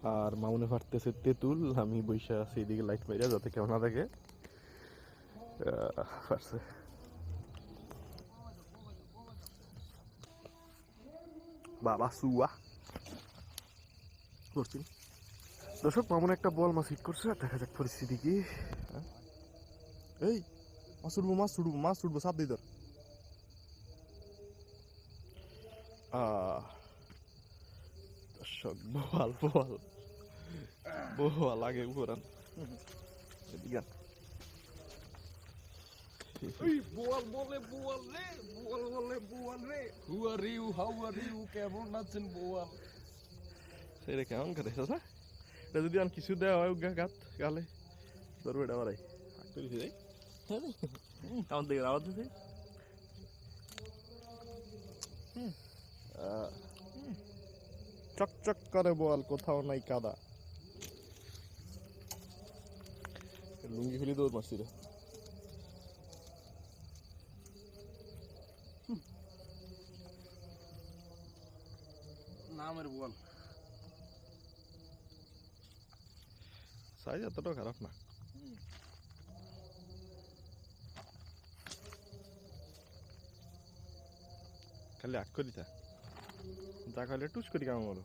আর মামুনে ফাটতেছে তেঁতুল, আমি বইসা আছি এদিকে লাইট মাইরা যাতে কেউ না দেখে। ফাটছে। বাবা সুয়া করছি। দর্শক মামুন একটা বল মাছ হিট করছে, দেখা যাক পরিস্থিতি কি। এই মাছ ছুটবো সাপ দিই তোর। দর্শক বোয়াল বোয়াল বোয়াল আগে উপরান এদিকে। বোয়াল বলে বোয়াল রে, বোয়াল বলে বোয়াল রে, who are you, how are you, কেমন আছেন বোয়াল? সেটা কেমন করে চাচা? এটা যদি আর কিছু দেওয়া হয় গাত গালে ধরবে এটা বাড়াই করেছি রে। কেমন দেখে আওয়াজ দিছে। চকচক করে বোয়াল, কোথাও নাই কাদা। লুঙ্গি খুলি দৌড় মারছি রে। নামের বোয়াল। সাইজ এতটাও খারাপ না। খালি আগ করি যা খাইলে টুস করি কেমন বলো।